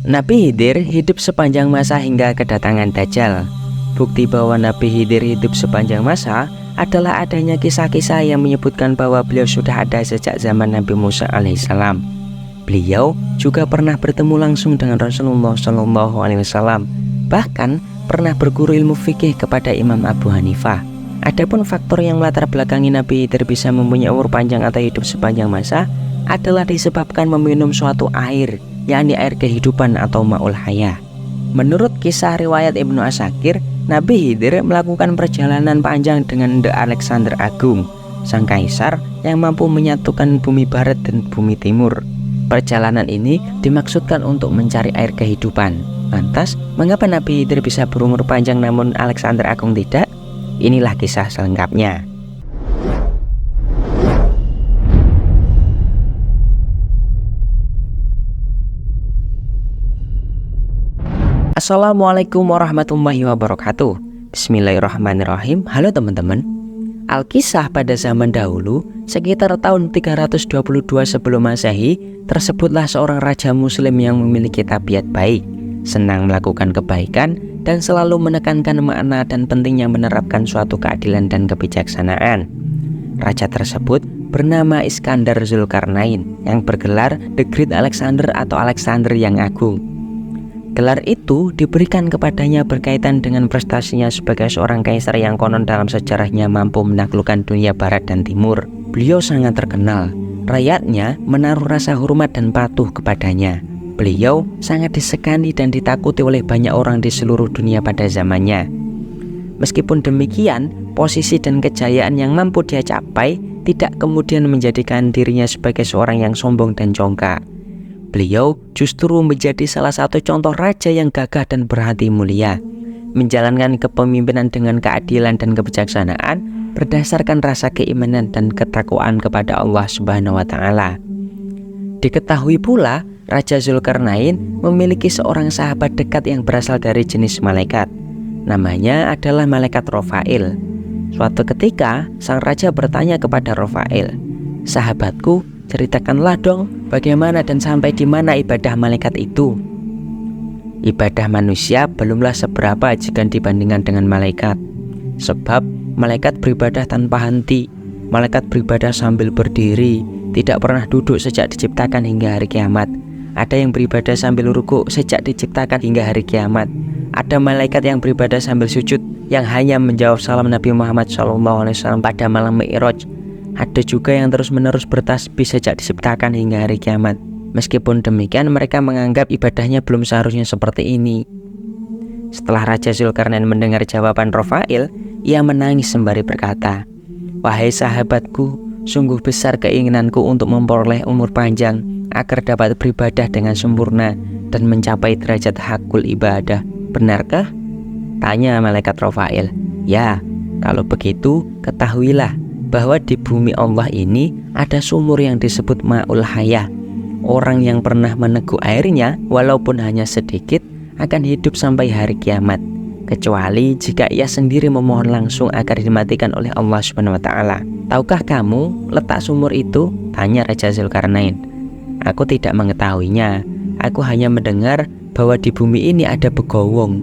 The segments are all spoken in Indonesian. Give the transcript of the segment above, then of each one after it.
Nabi Khidir hidup sepanjang masa hingga kedatangan Dajjal. Bukti bahwa Nabi Khidir hidup sepanjang masa adalah adanya kisah-kisah yang menyebutkan bahwa beliau sudah ada sejak zaman Nabi Musa alaihissalam. Beliau juga pernah bertemu langsung dengan Rasulullah SAW, bahkan pernah berguru ilmu fikih kepada Imam Abu Hanifah. Adapun faktor yang melatar belakangi Nabi Khidir bisa mempunyai umur panjang atau hidup sepanjang masa adalah disebabkan meminum suatu air, yakni air kehidupan atau ma'ul haya. Menurut kisah riwayat Ibnu Asakir, Nabi Khidir melakukan perjalanan panjang dengan The Alexander Agung, sang kaisar yang mampu menyatukan bumi barat dan bumi timur. Perjalanan ini dimaksudkan untuk mencari air kehidupan. Lantas, mengapa Nabi Khidir bisa berumur panjang namun Alexander Agung tidak? Inilah kisah selengkapnya. Assalamualaikum warahmatullahi wabarakatuh. Bismillahirrahmanirrahim. Halo teman-teman. Alkisah pada zaman dahulu, sekitar tahun 322 sebelum Masehi, tersebutlah seorang raja muslim yang memiliki tabiat baik, senang melakukan kebaikan, dan selalu menekankan makna dan pentingnya menerapkan suatu keadilan dan kebijaksanaan. Raja tersebut bernama Iskandar Zulkarnain, yang bergelar The Great Alexander atau Alexander yang Agung. Gelar itu diberikan kepadanya berkaitan dengan prestasinya sebagai seorang kaisar yang konon dalam sejarahnya mampu menaklukkan dunia barat dan timur. Beliau sangat terkenal, rakyatnya menaruh rasa hormat dan patuh kepadanya. Beliau sangat disegani dan ditakuti oleh banyak orang di seluruh dunia pada zamannya. Meskipun demikian, posisi dan kejayaan yang mampu dia capai tidak kemudian menjadikan dirinya sebagai seorang yang sombong dan congkak. Beliau justru menjadi salah satu contoh raja yang gagah dan berhati mulia, menjalankan kepemimpinan dengan keadilan dan kebijaksanaan berdasarkan rasa keimanan dan ketakwaan kepada Allah Subhanahu wa Ta'ala. Diketahui pula, Raja Zulkarnain memiliki seorang sahabat dekat yang berasal dari jenis malaikat. Namanya adalah malaikat Rofail. Suatu ketika, sang raja bertanya kepada Rofail, "Sahabatku, ceritakanlah dong bagaimana dan sampai di mana ibadah malaikat itu." Ibadah manusia belumlah seberapa jika dibandingkan dengan malaikat. Sebab malaikat beribadah tanpa henti. Malaikat beribadah sambil berdiri, tidak pernah duduk sejak diciptakan hingga hari kiamat. Ada yang beribadah sambil rukuk sejak diciptakan hingga hari kiamat. Ada malaikat yang beribadah sambil sujud, yang hanya menjawab salam Nabi Muhammad SAW pada malam Mi'raj. Ada juga yang terus-menerus bertasbih sejak diciptakan hingga hari kiamat. Meskipun demikian, mereka menganggap ibadahnya belum seharusnya seperti ini. Setelah Raja Zulkarnain mendengar jawaban Rofail, ia menangis sembari berkata, "Wahai sahabatku, sungguh besar keinginanku untuk memperoleh umur panjang agar dapat beribadah dengan sempurna dan mencapai derajat hakul ibadah. Benarkah?" Tanya malaikat Rofail. "Ya, kalau begitu ketahuilah bahwa di bumi Allah ini ada sumur yang disebut Ma'ul Haya. Orang yang pernah meneguk airnya walaupun hanya sedikit akan hidup sampai hari kiamat, kecuali jika ia sendiri memohon langsung agar dimatikan oleh Allah Subhanahu wa Ta'ala. Tahukah kamu letak sumur itu?" tanya Raja Zulkarnain. "Aku tidak mengetahuinya. Aku hanya mendengar bahwa di bumi ini ada Begowong,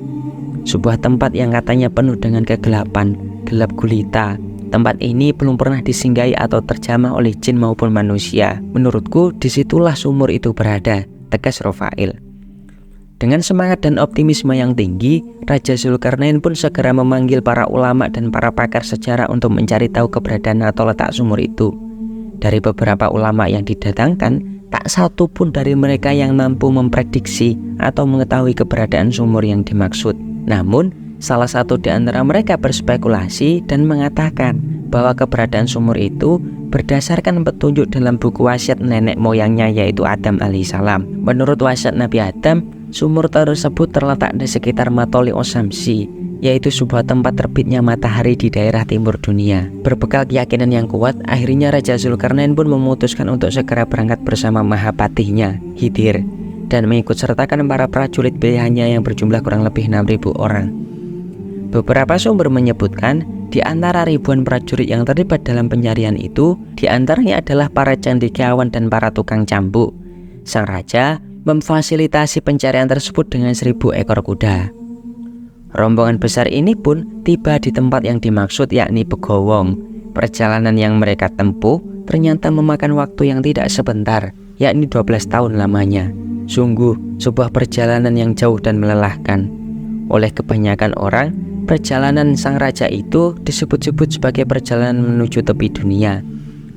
sebuah tempat yang katanya penuh dengan kegelapan, gelap gulita. Tempat ini belum pernah disinggahi atau terjamah oleh jin maupun manusia. Menurutku disitulah sumur itu berada," tegas Rofail. Dengan semangat dan optimisme yang tinggi, Raja Zulkarnain pun segera memanggil para ulama dan para pakar sejarah untuk mencari tahu keberadaan atau letak sumur itu. Dari beberapa ulama yang didatangkan, tak satu pun dari mereka yang mampu memprediksi atau mengetahui keberadaan sumur yang dimaksud. Namun, salah satu di antara mereka berspekulasi dan mengatakan bahwa keberadaan sumur itu berdasarkan petunjuk dalam buku wasiat nenek moyangnya, yaitu Adam alaihissalam. Menurut wasiat Nabi Adam, sumur tersebut terletak di sekitar Matoli Osamsi, yaitu sebuah tempat terbitnya matahari di daerah timur dunia. Berbekal keyakinan yang kuat, akhirnya Raja Zulkarnain pun memutuskan untuk segera berangkat bersama Mahapatihnya, Khidir, dan mengikut sertakan para prajurit pilihannya yang berjumlah kurang lebih 6.000 orang. Beberapa sumber menyebutkan di antara ribuan prajurit yang terlibat dalam pencarian itu, di antaranya adalah para cendekiawan dan para tukang cambuk. Sang raja memfasilitasi pencarian tersebut dengan 1000 ekor kuda. Rombongan besar ini pun tiba di tempat yang dimaksud, yakni Begowong. Perjalanan yang mereka tempuh ternyata memakan waktu yang tidak sebentar, yakni 12 tahun lamanya. Sungguh sebuah perjalanan yang jauh dan melelahkan. Oleh kebanyakan orang, perjalanan sang raja itu disebut-sebut sebagai perjalanan menuju tepi dunia.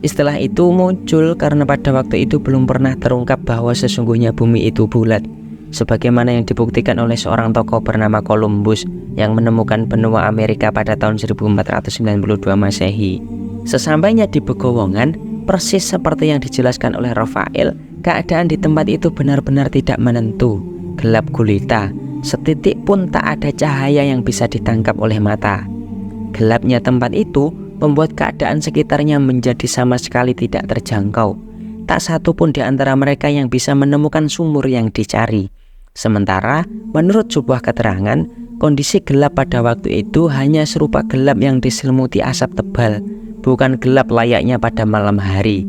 Istilah itu muncul karena pada waktu itu belum pernah terungkap bahwa sesungguhnya bumi itu bulat, sebagaimana yang dibuktikan oleh seorang tokoh bernama Columbus yang menemukan benua Amerika pada tahun 1492 Masehi. Sesampainya di Begowongan, persis seperti yang dijelaskan oleh Rafael, keadaan di tempat itu benar-benar tidak menentu, gelap gulita, setitik pun tak ada cahaya yang bisa ditangkap oleh mata. Gelapnya tempat itu membuat keadaan sekitarnya menjadi sama sekali tidak terjangkau. Tak satu pun di antara mereka yang bisa menemukan sumur yang dicari. Sementara, menurut sebuah keterangan, kondisi gelap pada waktu itu hanya serupa gelap yang diselimuti asap tebal, bukan gelap layaknya pada malam hari.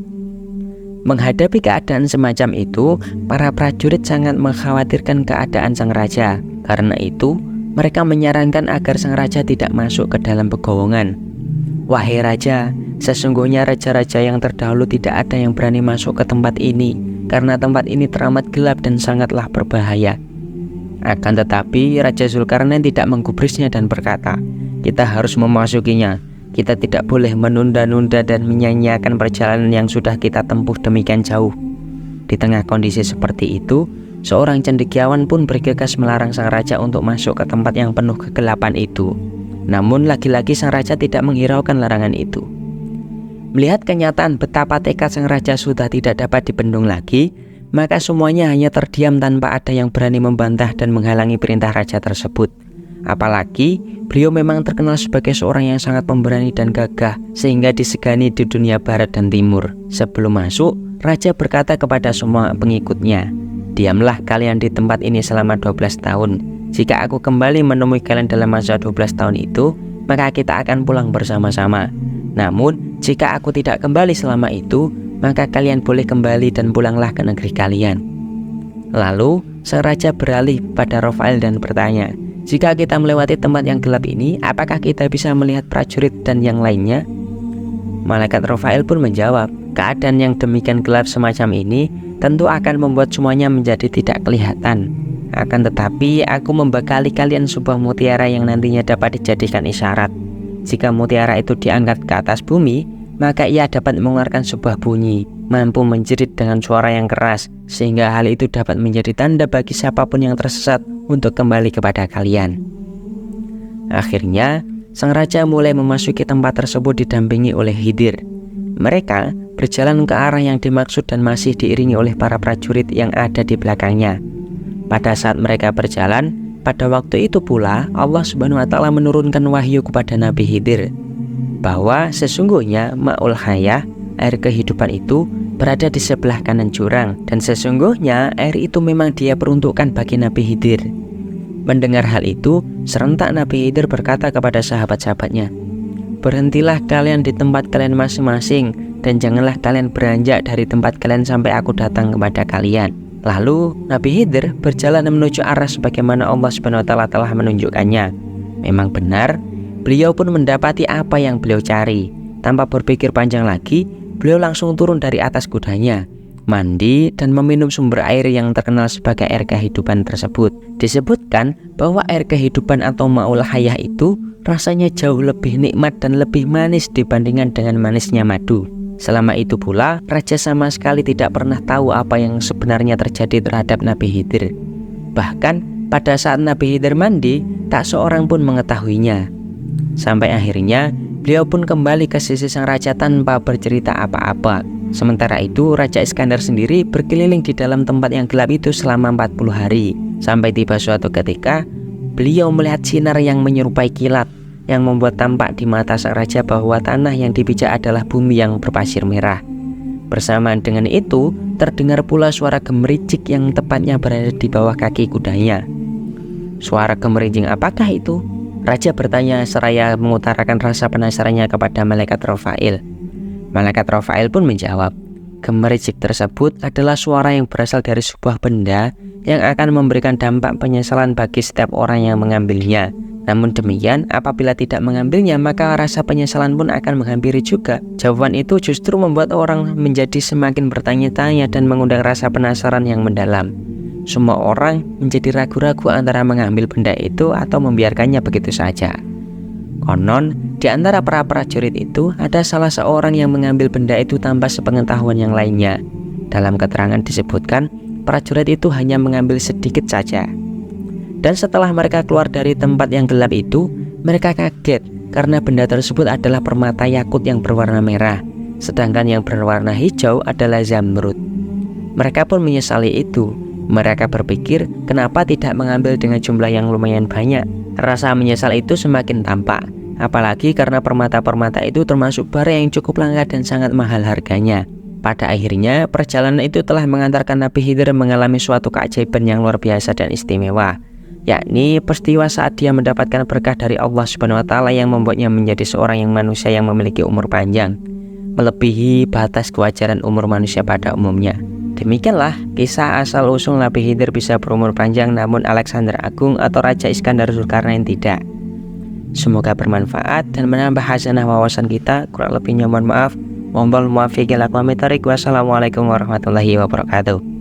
Menghadapi keadaan semacam itu, para prajurit sangat mengkhawatirkan keadaan sang raja. Karena itu, mereka menyarankan agar sang raja tidak masuk ke dalam Begowongan. Wahai raja, sesungguhnya raja-raja yang terdahulu tidak ada yang berani masuk ke tempat ini, karena tempat ini teramat gelap dan sangatlah berbahaya. Akan tetapi, Raja Zulkarnain tidak menggubrisnya dan berkata, kita harus memasukinya. Kita tidak boleh menunda-nunda dan menyanyiakan perjalanan yang sudah kita tempuh demikian jauh. Di tengah kondisi seperti itu, seorang cendekiawan pun bergegas melarang sang raja untuk masuk ke tempat yang penuh kegelapan itu. Namun lagi-lagi sang raja tidak menghiraukan larangan itu. Melihat kenyataan betapa tekad sang raja sudah tidak dapat dibendung lagi, maka semuanya hanya terdiam tanpa ada yang berani membantah dan menghalangi perintah raja tersebut. Apalagi beliau memang terkenal sebagai seorang yang sangat pemberani dan gagah, sehingga disegani di dunia barat dan timur. Sebelum masuk, raja berkata kepada semua pengikutnya, diamlah kalian di tempat ini selama 12 tahun. Jika aku kembali menemui kalian dalam masa 12 tahun itu, maka kita akan pulang bersama-sama. Namun, jika aku tidak kembali selama itu, maka kalian boleh kembali dan pulanglah ke negeri kalian. Lalu, sang raja beralih pada Rafael dan bertanya, jika kita melewati tempat yang gelap ini, apakah kita bisa melihat prajurit dan yang lainnya? Malaikat Rafael pun menjawab, keadaan yang demikian gelap semacam ini tentu akan membuat semuanya menjadi tidak kelihatan. Akan tetapi, aku membekali kalian sebuah mutiara yang nantinya dapat dijadikan isyarat. Jika mutiara itu diangkat ke atas bumi, maka ia dapat mengeluarkan sebuah bunyi, mampu menjerit dengan suara yang keras, sehingga hal itu dapat menjadi tanda bagi siapapun yang tersesat untuk kembali kepada kalian. Akhirnya, sang raja mulai memasuki tempat tersebut didampingi oleh Khidir. Mereka berjalan ke arah yang dimaksud dan masih diiringi oleh para prajurit yang ada di belakangnya. Pada saat mereka berjalan, pada waktu itu pula Allah Subhanahu wa Ta'ala menurunkan wahyu kepada Nabi Khidir bahwa sesungguhnya Ma'ul Hayah, air kehidupan itu berada di sebelah kanan jurang, dan sesungguhnya air itu memang dia peruntukkan bagi Nabi Khidir. Mendengar hal itu, serentak Nabi Khidir berkata kepada sahabat-sahabatnya, berhentilah kalian di tempat kalian masing-masing, dan janganlah kalian beranjak dari tempat kalian sampai aku datang kepada kalian. Lalu Nabi Khidir berjalan menuju arah sebagaimana Allah Subhanahu wa Ta'ala telah menunjukkannya. Memang benar, beliau pun mendapati apa yang beliau cari. Tanpa berpikir panjang lagi, beliau langsung turun dari atas kudanya, mandi dan meminum sumber air yang terkenal sebagai air kehidupan tersebut. Disebutkan bahwa air kehidupan atau Ma'ul Hayah itu rasanya jauh lebih nikmat dan lebih manis dibandingkan dengan manisnya madu. Selama itu pula, raja sama sekali tidak pernah tahu apa yang sebenarnya terjadi terhadap Nabi Khidir. Bahkan pada saat Nabi Khidir mandi, tak seorang pun mengetahuinya. Sampai akhirnya beliau pun kembali ke sisi sang raja tanpa bercerita apa-apa. Sementara itu Raja Iskandar sendiri berkeliling di dalam tempat yang gelap itu selama 40 hari. Sampai tiba suatu ketika beliau melihat sinar yang menyerupai kilat, yang membuat tampak di mata sang raja bahwa tanah yang dipijak adalah bumi yang berpasir merah. Bersamaan dengan itu terdengar pula suara gemericik yang tepatnya berada di bawah kaki kudanya. Suara gemericik apakah itu? Raja bertanya seraya mengutarakan rasa penasarannya kepada malaikat Rafael. Malaikat Rafael pun menjawab, Gemericik tersebut adalah suara yang berasal dari sebuah benda yang akan memberikan dampak penyesalan bagi setiap orang yang mengambilnya. Namun demikian, apabila tidak mengambilnya, maka rasa penyesalan pun akan menghampiri juga. Jawaban itu justru membuat orang menjadi semakin bertanya-tanya dan mengundang rasa penasaran yang mendalam. Semua orang menjadi ragu-ragu antara mengambil benda itu atau membiarkannya begitu saja. Konon, di antara para prajurit itu ada salah seorang yang mengambil benda itu tanpa sepengetahuan yang lainnya. Dalam keterangan disebutkan, prajurit itu hanya mengambil sedikit saja. Dan setelah mereka keluar dari tempat yang gelap itu, mereka kaget karena benda tersebut adalah permata yakut yang berwarna merah, sedangkan yang berwarna hijau adalah zamrud. Mereka pun menyesali itu. Mereka berpikir kenapa tidak mengambil dengan jumlah yang lumayan banyak. Rasa menyesal itu semakin tampak, apalagi karena permata-permata itu termasuk barang yang cukup langka dan sangat mahal harganya. Pada akhirnya, perjalanan itu telah mengantarkan Nabi Khidir mengalami suatu keajaiban yang luar biasa dan istimewa, yakni peristiwa saat dia mendapatkan berkah dari Allah Subhanahu wa Ta'ala yang membuatnya menjadi seorang yang manusia yang memiliki umur panjang, melebihi batas kewajaran umur manusia pada umumnya. Demikianlah kisah asal-usul Nabi Khidir bisa berumur panjang, namun Alexander Agung atau Raja Iskandar Zulkarnain tidak. Semoga bermanfaat dan menambah hasanah wawasan kita. Kurang lebihnya mohon maaf. Wassalamualaikum warahmatullahi wabarakatuh.